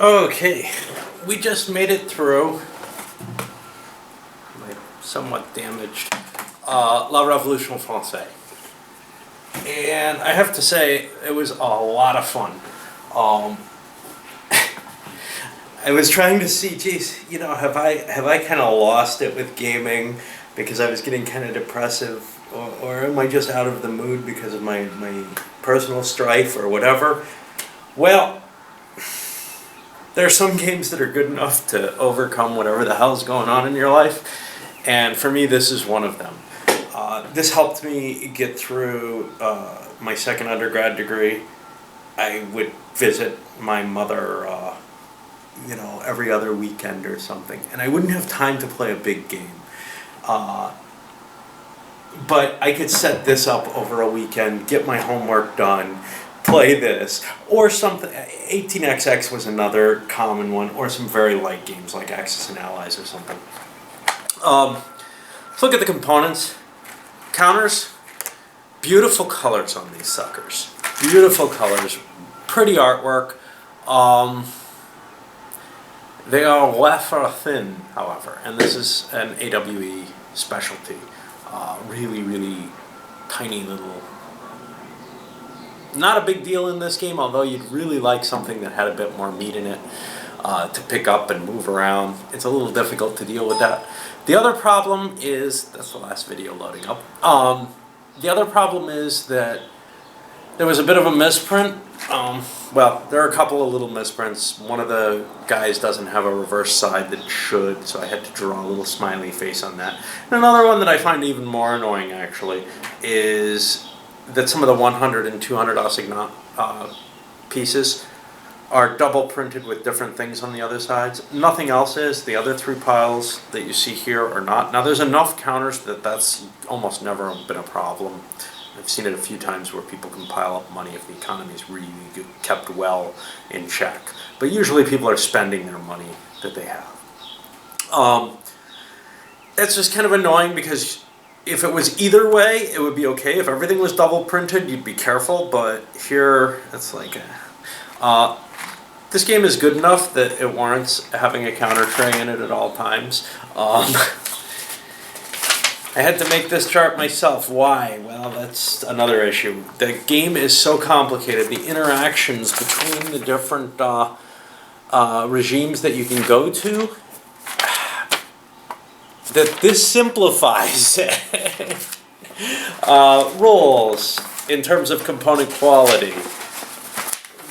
Okay, we just made it through my somewhat damaged La Révolution Française. And I have to say, it was a lot of fun. I was trying to see, geez, have I kind of lost it with gaming because I was getting kind of depressive, or am I just out of the mood because of my personal strife or whatever? Well, there are some games that are good enough to overcome whatever the hell's going on in your life, and for me, this is one of them. This helped me get through my second undergrad degree. I would visit my mother, every other weekend or something, and I wouldn't have time to play a big game. But I could set this up over a weekend, get my homework done, play this, or something. 18xx was another common one, or some very light games like Axis and Allies or something. Let's look at the components. Counters, beautiful colors on these suckers. Beautiful colors, pretty artwork. They are wafer thin, however, and this is an AWE specialty. Really, really tiny little. Not a big deal in this game, although you'd really like something that had a bit more meat in it to pick up and move around. It's a little difficult to deal with that. The other problem is, that's the last video loading up. The other problem is that there was a bit of a misprint. Well, there are a couple of little misprints. One of the guys doesn't have a reverse side that should, so I had to draw a little smiley face on that. And another one that I find even more annoying, actually, is that some of the 100 and 200 assignat pieces are double printed with different things on the other sides. Nothing else is. The other three piles that you see here are not. Now, there's enough counters that that's almost never been a problem. I've seen it a few times where people can pile up money if the economy is really kept well in check. But usually people are spending their money that they have. It's just kind of annoying because if it was either way, it would be okay. If everything was double printed, you'd be careful. But here, it's like, this game is good enough that it warrants having a counter tray in it at all times. I had to make this chart myself. Why? Well, that's another issue. The game is so complicated. The interactions between the different regimes that you can go to, that this simplifies it. Rules in terms of component quality.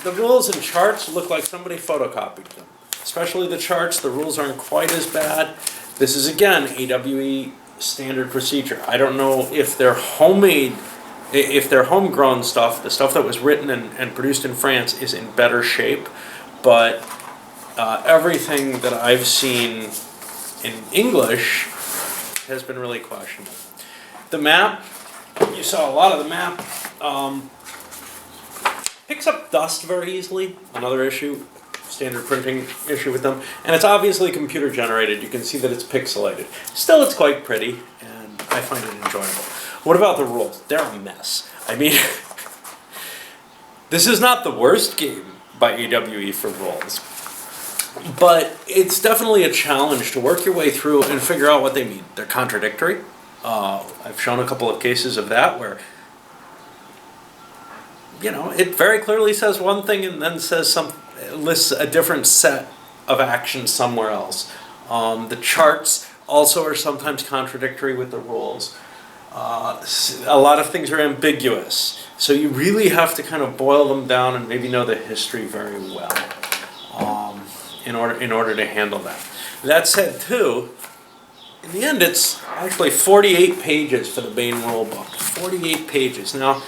The rules and charts look like somebody photocopied them. Especially the charts, the rules aren't quite as bad. This is, again, AWE standard procedure. I don't know if they're homemade, if they're homegrown stuff, the stuff that was written and produced in France is in better shape, but everything that I've seen in English has been really questionable. The map, you saw a lot of the map, picks up dust very easily, another issue, standard printing issue with them, and it's obviously computer generated. You can see that it's pixelated. Still, it's quite pretty, and I find it enjoyable. What about the rules? They're a mess. I mean, this is not the worst game by AWE for rules, but it's definitely a challenge to work your way through and figure out what they mean. They're contradictory. I've shown a couple of cases of that where it very clearly says one thing and then lists a different set of actions somewhere else. The charts also are sometimes contradictory with the rules. A lot of things are ambiguous, so you really have to kind of boil them down and maybe know the history very well in order to handle that. That said, too, in the end, it's actually 48 pages for the main rule book. 48 pages. Now,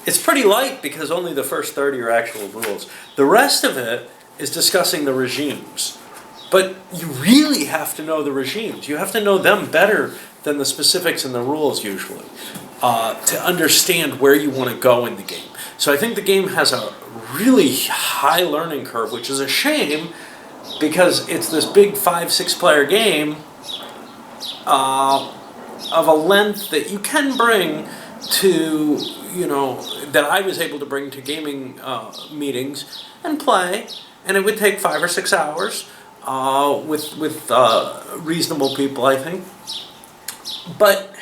it's pretty light because only the first 30 are actual rules. The rest of it is discussing the regimes. But you really have to know the regimes. You have to know them better than the specifics in the rules usually to understand where you want to go in the game. So I think the game has a really high learning curve, which is a shame because it's this big 5-6 player game of a length that you can bring to that I was able to bring to gaming meetings and play, and it would take 5 or 6 hours with reasonable people, I think. But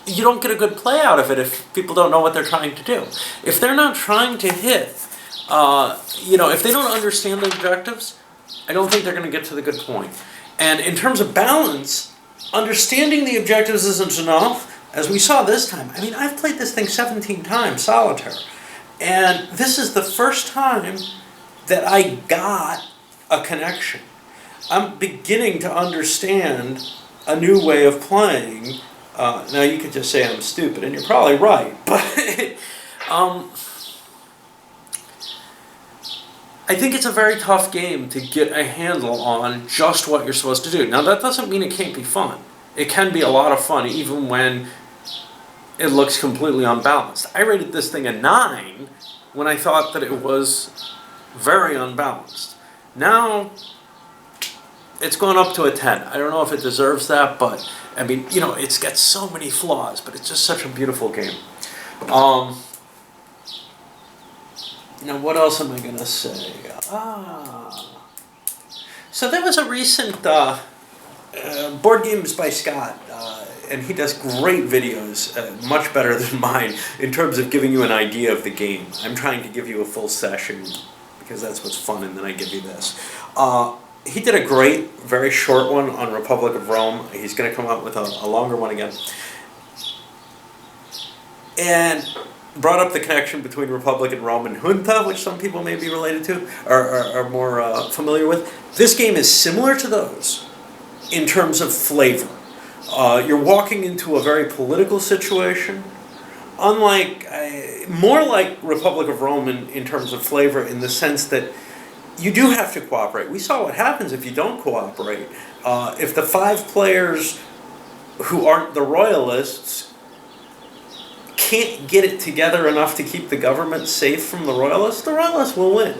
you don't get a good play out of it if people don't know what they're trying to do. If they're not trying to hit, if they don't understand the objectives, I don't think they're going to get to the good point. And in terms of balance, understanding the objectives isn't enough. As we saw this time, I mean, I've played this thing 17 times, solitaire. And this is the first time that I got a connection. I'm beginning to understand a new way of playing. Now you could just say I'm stupid, and you're probably right, but I think it's a very tough game to get a handle on just what you're supposed to do. Now that doesn't mean it can't be fun. It can be a lot of fun even when it looks completely unbalanced. I rated this thing a 9 when I thought that it was very unbalanced. Now it's gone up to a 10. I don't know if it deserves that, but I mean, it's got so many flaws, but it's just such a beautiful game. Now, what else am I going to say? So there was a recent Board Games by Scott, and he does great videos, much better than mine, in terms of giving you an idea of the game. I'm trying to give you a full session, because that's what's fun, and then I give you this. He did a great, very short one on Republic of Rome. He's going to come out with a longer one again. And brought up the connection between Republic and Rome and Junta, which some people may be related to, or are more familiar with. This game is similar to those in terms of flavor. You're walking into a very political situation, more like Republic of Rome in terms of flavor, in the sense that you do have to cooperate. We saw what happens if you don't cooperate. If the 5 players who aren't the royalists can't get it together enough to keep the government safe from the royalists will win.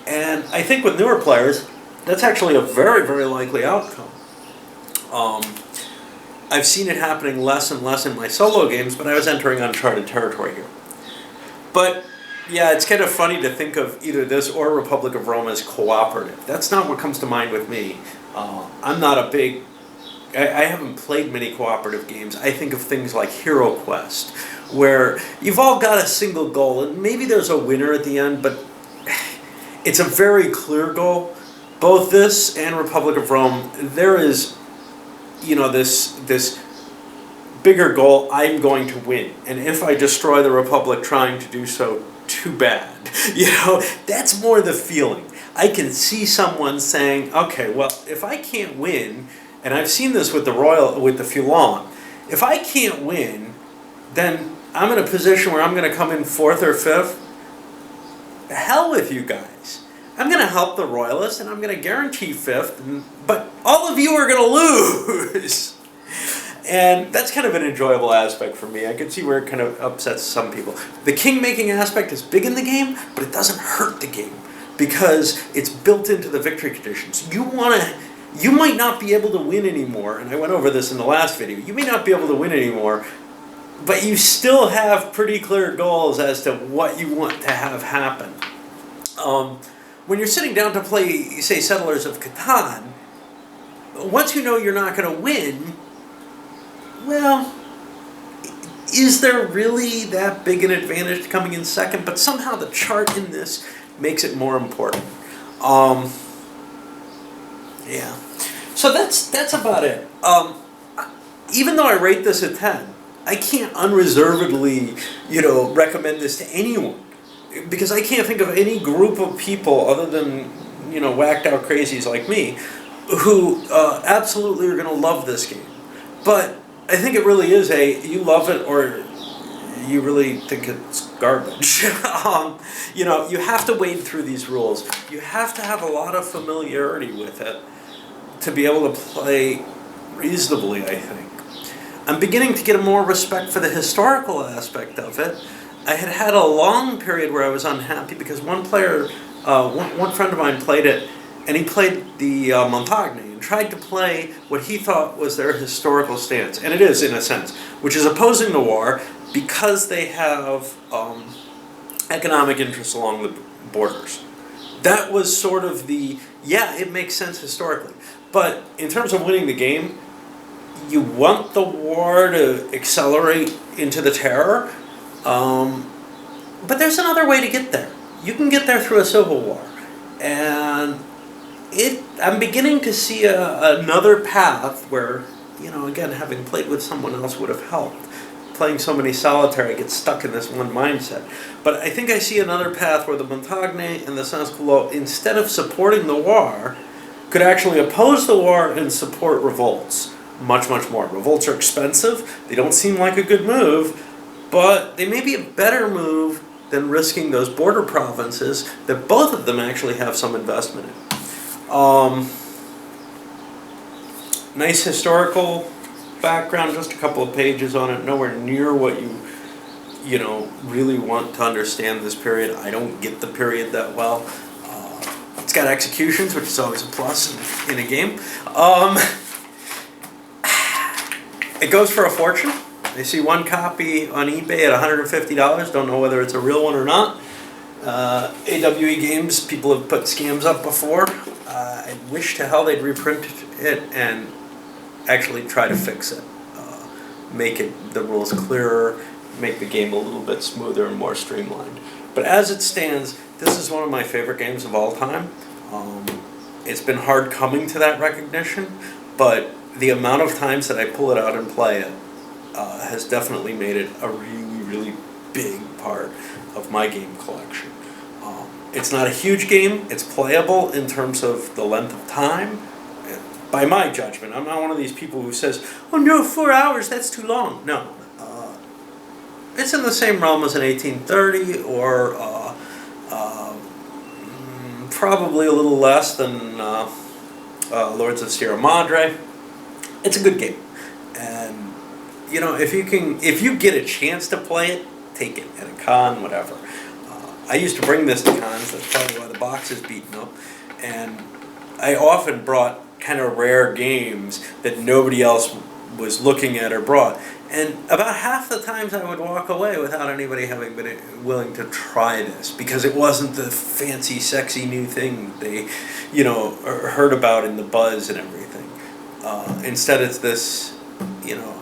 And I think with newer players, that's actually a very, very likely outcome. I've seen it happening less and less in my solo games, but I was entering uncharted territory here. But yeah, it's kind of funny to think of either this or Republic of Rome as cooperative. That's not what comes to mind with me. I'm not a big... I haven't played many cooperative games. I think of things like Hero Quest, where you've all got a single goal, and maybe there's a winner at the end, but it's a very clear goal. Both this and Republic of Rome, there is, this bigger goal: I'm going to win, and if I destroy the Republic trying to do so, too bad. That's more the feeling. I can see someone saying, okay, well, if I can't win, and I've seen this with the Fulon, if I can't win, then I'm in a position where I'm going to come in 4th or 5th. Hell with you guys. I'm going to help the royalists, and I'm going to guarantee 5th, but all of you are going to lose. And that's kind of an enjoyable aspect for me. I can see where it kind of upsets some people. The king-making aspect is big in the game, but it doesn't hurt the game, because it's built into the victory conditions. You might not be able to win anymore, and I went over this in the last video. You may not be able to win anymore, but you still have pretty clear goals as to what you want to have happen. When you're sitting down to play, say, Settlers of Catan, once you know you're not going to win, well, is there really that big an advantage coming in second? But somehow the chart in this makes it more important. Yeah. So that's about it. Even though I rate this a 10, I can't unreservedly, recommend this to anyone, because I can't think of any group of people other than, whacked out crazies like me, who absolutely are going to love this game. But I think it really is you love it or you really think it's garbage. You have to wade through these rules. You have to have a lot of familiarity with it to be able to play reasonably, I think. I'm beginning to get a more respect for the historical aspect of it. I had a long period where I was unhappy because one player, one friend of mine played it, and he played the Montagne and tried to play what he thought was their historical stance, and it is in a sense, which is opposing the war because they have economic interests along the borders. That was sort of the, yeah, it makes sense historically. But in terms of winning the game, you want the war to accelerate into the terror, but there's another way to get there. You can get there through a civil war. And I'm beginning to see another path where, again, having played with someone else would have helped. Playing so many solitaire, I get stuck in this one mindset. But I think I see another path where the Montagne and the Sans-Culottes, instead of supporting the war, could actually oppose the war and support revolts much, much more. Revolts are expensive, they don't seem like a good move, but they may be a better move than risking those border provinces that both of them actually have some investment in. Nice historical background, just a couple of pages on it, nowhere near what you really want to understand this period. I don't get the period that well. It's got executions, which is always a plus in a game. It goes for a fortune. I see one copy on eBay at $150. Don't know whether it's a real one or not. AWE Games, people have put scams up before. I wish to hell they'd reprint it and actually try to fix it. Make the rules clearer, make the game a little bit smoother and more streamlined. But as it stands, this is one of my favorite games of all time. It's been hard coming to that recognition, but the amount of times that I pull it out and play it has definitely made it a really, really big part of my game collection. It's not a huge game. It's playable in terms of the length of time. By my judgment, I'm not one of these people who says, "Oh no, 4 hours, that's too long." No. It's in the same realm as an 1830 or probably a little less than Lords of Sierra Madre. It's a good game. And if you get a chance to play it, take it at a con, whatever. I used to bring this to cons. That's probably why the box is beaten up. And I often brought kind of rare games that nobody else was looking at or brought. And about half the times I would walk away without anybody having been willing to try this because it wasn't the fancy, sexy new thing they, heard about in the buzz and everything. Instead, it's this,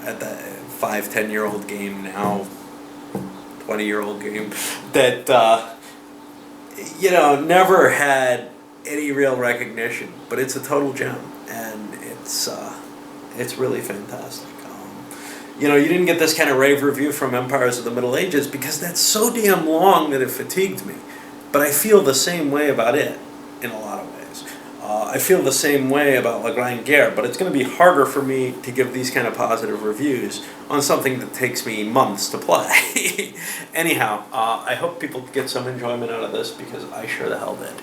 at the 5-10-year-old game now, 20-year-old game that never had any real recognition, but it's a total gem, and it's really fantastic. You didn't get this kind of rave review from Empires of the Middle Ages because that's so damn long that it fatigued me. But I feel the same way about it in a lot of ways. I feel the same way about La Grande Guerre, but it's going to be harder for me to give these kind of positive reviews on something that takes me months to play. Anyhow, I hope people get some enjoyment out of this because I sure the hell did.